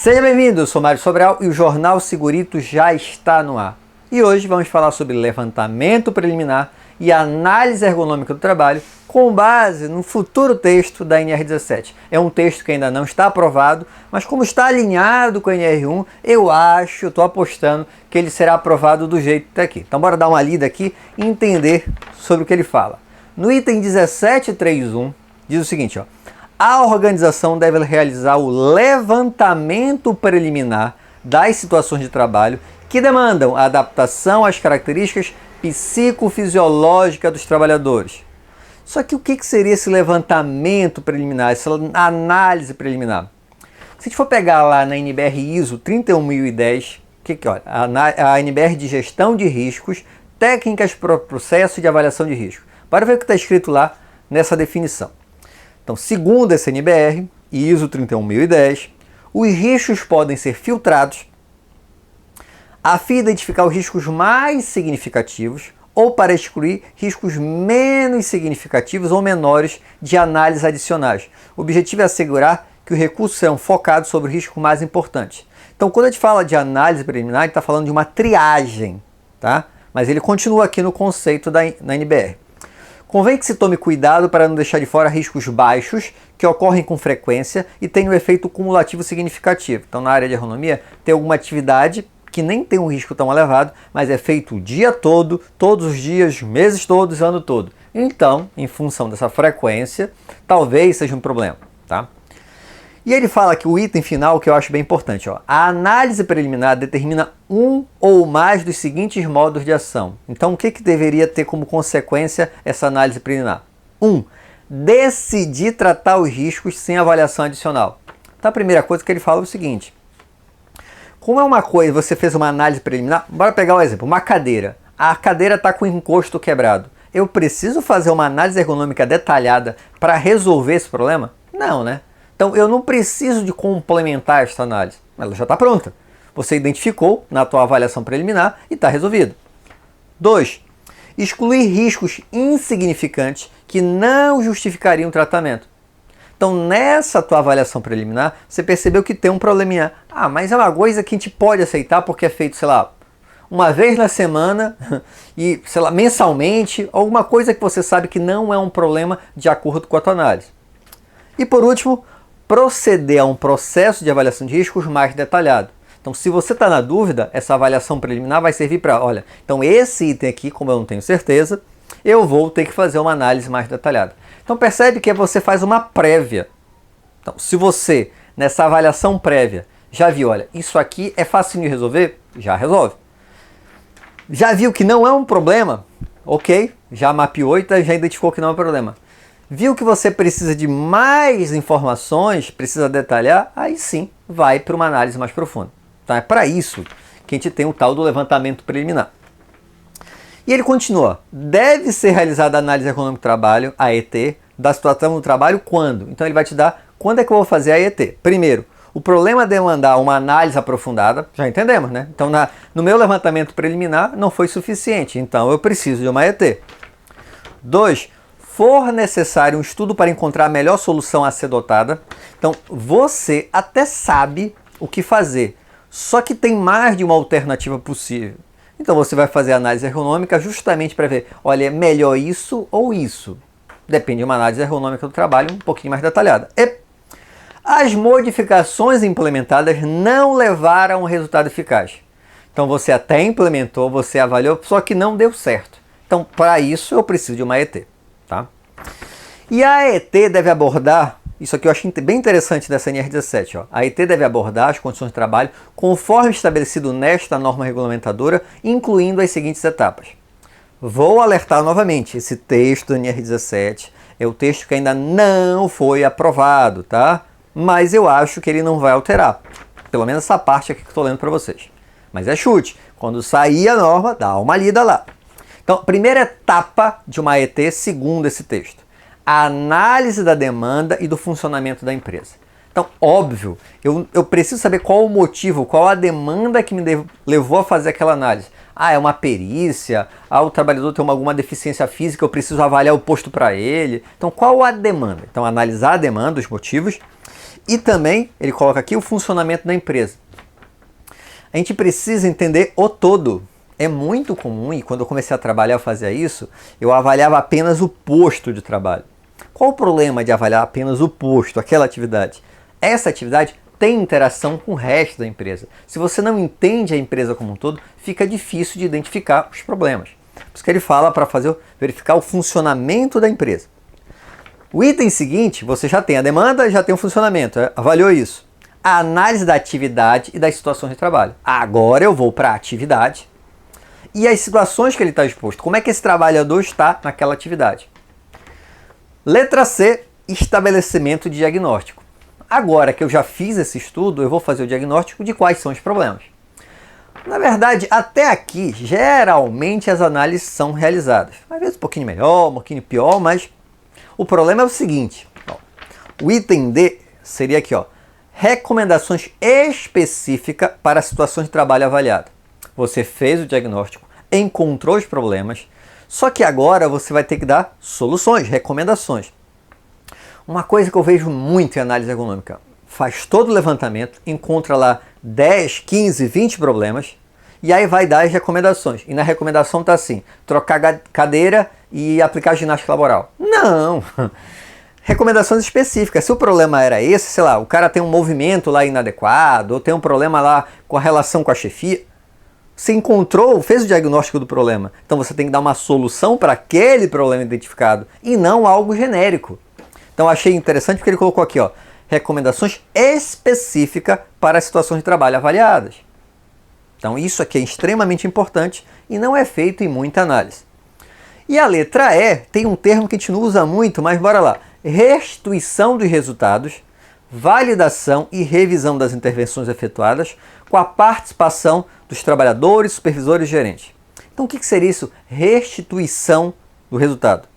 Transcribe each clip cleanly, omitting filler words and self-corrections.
Seja bem-vindo, eu sou Mário Sobral e o Jornal Segurito já está no ar. E hoje vamos falar sobre levantamento preliminar e análise ergonômica do trabalho com base no futuro texto da NR17. É um texto que ainda não está aprovado, mas como está alinhado com a NR1, eu estou apostando que ele será aprovado do jeito que está aqui. Então bora dar uma lida aqui e entender sobre o que ele fala. No item 17.3.1 diz o seguinte, ó. A organização deve realizar o levantamento preliminar das situações de trabalho que demandam a adaptação às características psicofisiológicas dos trabalhadores. Só que o que seria esse levantamento preliminar, essa análise preliminar? Se a gente for pegar lá na NBR ISO 31010, olha, a NBR de gestão de riscos, técnicas para o processo de avaliação de risco. Bora ver o que está escrito lá nessa definição. Então, segundo essa NBR, ISO 31010, os riscos podem ser filtrados a fim de identificar os riscos mais significativos ou para excluir riscos menos significativos ou menores de análise adicionais. O objetivo é assegurar que os recursos serão focados sobre os riscos mais importantes. Então, quando a gente fala de análise preliminar, a gente está falando de uma triagem, tá? Mas ele continua aqui no conceito da NBR. Convém que se tome cuidado para não deixar de fora riscos baixos que ocorrem com frequência e têm um efeito cumulativo significativo. Então, na área de ergonomia, tem alguma atividade que nem tem um risco tão elevado, mas é feito o dia todo, todos os dias, meses todos, ano todo. Então, em função dessa frequência, talvez seja um problema, tá? E ele fala que o item final, que eu acho bem importante, ó, a análise preliminar determina um ou mais dos seguintes modos de ação. Então, o que deveria ter como consequência essa análise preliminar? 1. Decidir tratar os riscos sem avaliação adicional. Então, a primeira coisa que ele fala é o seguinte. Como é uma coisa, você fez uma análise preliminar, bora pegar um exemplo, uma cadeira. A cadeira está com o encosto quebrado. Eu preciso fazer uma análise ergonômica detalhada para resolver esse problema? Não, né? Então, eu não preciso de complementar esta análise. Ela já está pronta. Você identificou na tua avaliação preliminar e está resolvido. 2. Excluir riscos insignificantes que não justificariam o tratamento. Então, nessa tua avaliação preliminar, você percebeu que tem um probleminha. Ah, mas é uma coisa que a gente pode aceitar porque é feito, sei lá, uma vez na semana e, sei lá, mensalmente, alguma coisa que você sabe que não é um problema de acordo com a tua análise. E por último, proceder a um processo de avaliação de riscos mais detalhado. Então, se você está na dúvida, essa avaliação preliminar vai servir para, olha, então esse item aqui, como eu não tenho certeza, eu vou ter que fazer uma análise mais detalhada. Então, percebe que você faz uma prévia. Então, se você, nessa avaliação prévia, já viu, olha, isso aqui é fácil de resolver, já resolve. Já viu que não é um problema? Ok, já mapeou e já identificou que não é um problema. Viu que você precisa de mais informações, precisa detalhar, aí sim vai para uma análise mais profunda. Então é para isso que a gente tem o tal do levantamento preliminar. E ele continua, deve ser realizada a análise ergonômica do trabalho, AET, da situação do trabalho quando? Então ele vai te dar quando é que eu vou fazer a AET. Primeiro, o problema demandar uma análise aprofundada, já entendemos, né? Então no meu levantamento preliminar não foi suficiente, então eu preciso de uma AET. 2. For necessário um estudo para encontrar a melhor solução a ser adotada. Então, você até sabe o que fazer, só que tem mais de uma alternativa possível. Então, você vai fazer a análise ergonômica justamente para ver, olha, é melhor isso ou isso. Depende de uma análise ergonômica do trabalho um pouquinho mais detalhada. E as modificações implementadas não levaram a um resultado eficaz. Então, você até implementou, você avaliou, só que não deu certo. Então, para isso, eu preciso de uma AET. Tá? E a AET deve abordar, isso aqui eu acho bem interessante dessa NR17, ó. A AET deve abordar as condições de trabalho conforme estabelecido nesta norma regulamentadora, incluindo as seguintes etapas. Vou alertar novamente, esse texto da NR17 é o texto que ainda não foi aprovado, tá? Mas eu acho que ele não vai alterar, pelo menos essa parte aqui que eu estou lendo para vocês. Mas é chute, quando sair a norma, dá uma lida lá. Então, primeira etapa de uma AET, segundo esse texto, a análise da demanda e do funcionamento da empresa. Então, óbvio, eu preciso saber qual o motivo, qual a demanda que me levou a fazer aquela análise. Ah, é uma perícia, o trabalhador tem alguma deficiência física, eu preciso avaliar o posto para ele. Então, qual a demanda? Então, analisar a demanda, os motivos E também ele coloca aqui o funcionamento da empresa. A gente precisa entender o todo. É muito comum, e quando eu comecei a trabalhar eu fazia isso, eu avaliava apenas o posto de trabalho. Qual o problema de avaliar apenas o posto, aquela atividade? Essa atividade tem interação com o resto da empresa. Se você não entende a empresa como um todo, fica difícil de identificar os problemas. Por isso que ele fala para verificar o funcionamento da empresa. O item seguinte, você já tem a demanda, já tem o funcionamento, avaliou isso. A análise da atividade e das situações de trabalho. Agora eu vou para a atividade e as situações que ele está exposto. Como é que esse trabalhador está naquela atividade? Letra C, estabelecimento de diagnóstico. Agora que eu já fiz esse estudo, eu vou fazer o diagnóstico de quais são os problemas. Na verdade, até aqui, geralmente as análises são realizadas. Às vezes um pouquinho melhor, um pouquinho pior, mas o problema é o seguinte. Ó, o item D seria aqui, ó, recomendações específicas para situações de trabalho avaliada. Você fez o diagnóstico, encontrou os problemas, só que agora você vai ter que dar soluções, recomendações. Uma coisa que eu vejo muito em análise ergonômica, faz todo o levantamento, encontra lá 10, 15, 20 problemas e aí vai dar as recomendações. E na recomendação está assim, trocar cadeira e aplicar ginástica laboral. Não! Recomendações específicas. Se o problema era esse, sei lá, o cara tem um movimento lá inadequado ou tem um problema lá com a relação com a chefia, você encontrou, fez o diagnóstico do problema. Então você tem que dar uma solução para aquele problema identificado e não algo genérico. Então achei interessante porque ele colocou aqui, ó, recomendações específicas para as situações de trabalho avaliadas. Então isso aqui é extremamente importante e não é feito em muita análise. E a letra E tem um termo que a gente não usa muito, mas bora lá. Restituição dos resultados, validação e revisão das intervenções efetuadas com a participação dos trabalhadores, supervisores e gerentes. Então o que seria isso? Restituição do resultado.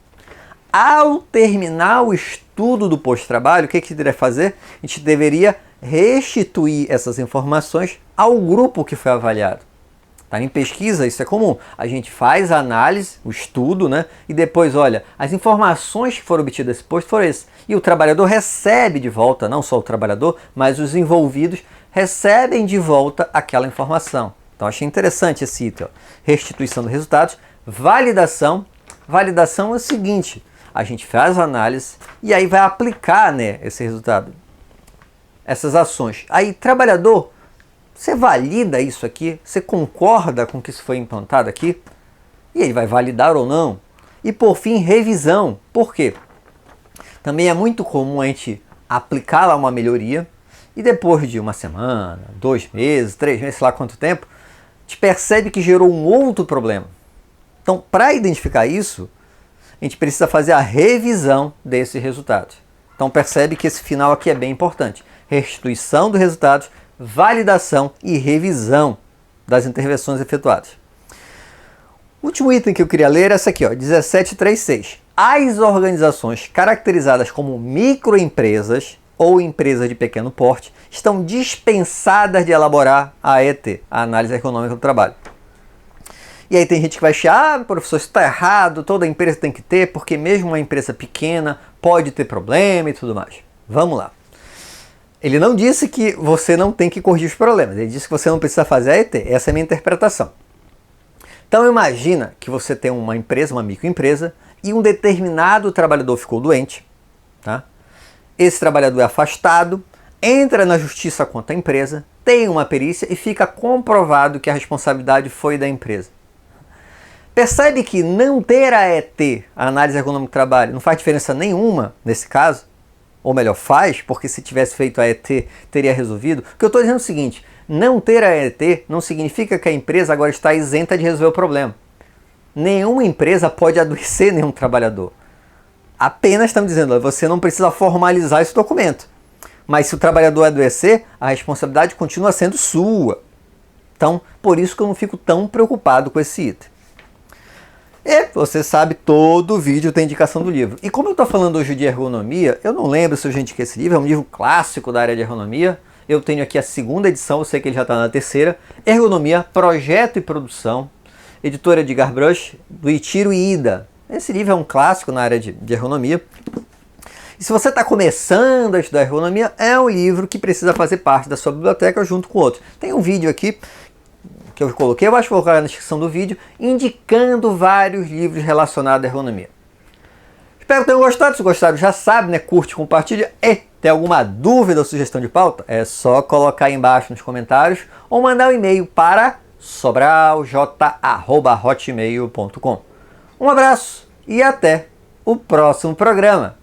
Ao terminar o estudo do posto-trabalho, o que a gente deveria fazer? A gente deveria restituir essas informações ao grupo que foi avaliado. Tá? Em pesquisa isso é comum. A gente faz a análise, o estudo, né? E depois, olha, as informações que foram obtidas desse posto foram essas. E o trabalhador recebe de volta, não só o trabalhador, mas os envolvidos recebem de volta aquela informação. Então achei interessante esse item. Ó. Restituição dos resultados, validação. Validação é o seguinte, a gente faz a análise e aí vai aplicar, né, esse resultado, essas ações. Aí, trabalhador, você valida isso aqui? Você concorda com que isso foi implantado aqui? E ele vai validar ou não? E por fim, revisão. Por quê? Também é muito comum a gente aplicar lá uma melhoria e depois de uma semana, 2 meses, 3 meses, sei lá quanto tempo, a gente percebe que gerou um outro problema. Então, para identificar isso, a gente precisa fazer a revisão desses resultados. Então percebe que esse final aqui é bem importante. Restituição dos resultados, validação e revisão das intervenções efetuadas. O último item que eu queria ler é essa aqui, ó, 1736. As organizações caracterizadas como microempresas ou empresas de pequeno porte estão dispensadas de elaborar a AET, a Análise Ergonômica do Trabalho. E aí tem gente que vai achar, professor, isso está errado, toda empresa tem que ter, porque mesmo uma empresa pequena pode ter problema e tudo mais. Vamos lá. Ele não disse que você não tem que corrigir os problemas, ele disse que você não precisa fazer a AET, essa é a minha interpretação. Então imagina que você tem uma empresa, uma microempresa, e um determinado trabalhador ficou doente, tá? Esse trabalhador é afastado, entra na justiça contra a empresa, tem uma perícia e fica comprovado que a responsabilidade foi da empresa. Percebe que não ter a AET, a Análise Ergonômica do Trabalho, não faz diferença nenhuma nesse caso? Ou melhor, faz, porque se tivesse feito a AET, teria resolvido. O que eu estou dizendo é o seguinte, não ter a AET não significa que a empresa agora está isenta de resolver o problema. Nenhuma empresa pode adoecer nenhum trabalhador. Apenas estamos dizendo, você não precisa formalizar esse documento. Mas se o trabalhador adoecer, a responsabilidade continua sendo sua. Então, por isso que eu não fico tão preocupado com esse item. E você sabe, todo vídeo tem indicação do livro. E como eu estou falando hoje de ergonomia, eu não lembro se eu já indiquei esse livro, é um livro clássico da área de ergonomia. Eu tenho aqui a 2ª edição, eu sei que ele já está na 3ª. Ergonomia, Projeto e Produção, editora Edgar Brush, do Ichiro Ida. Esse livro é um clássico na área de ergonomia. E se você está começando a estudar ergonomia, é um livro que precisa fazer parte da sua biblioteca junto com outros. Tem um vídeo aqui que eu coloquei, eu acho que vou colocar na descrição do vídeo, indicando vários livros relacionados à ergonomia. Espero que tenham gostado. Se gostaram, já sabe, né? Curte, compartilha. E tem alguma dúvida ou sugestão de pauta? É só colocar aí embaixo nos comentários ou mandar um e-mail para sobralj@hotmail.com. Um abraço e até o próximo programa.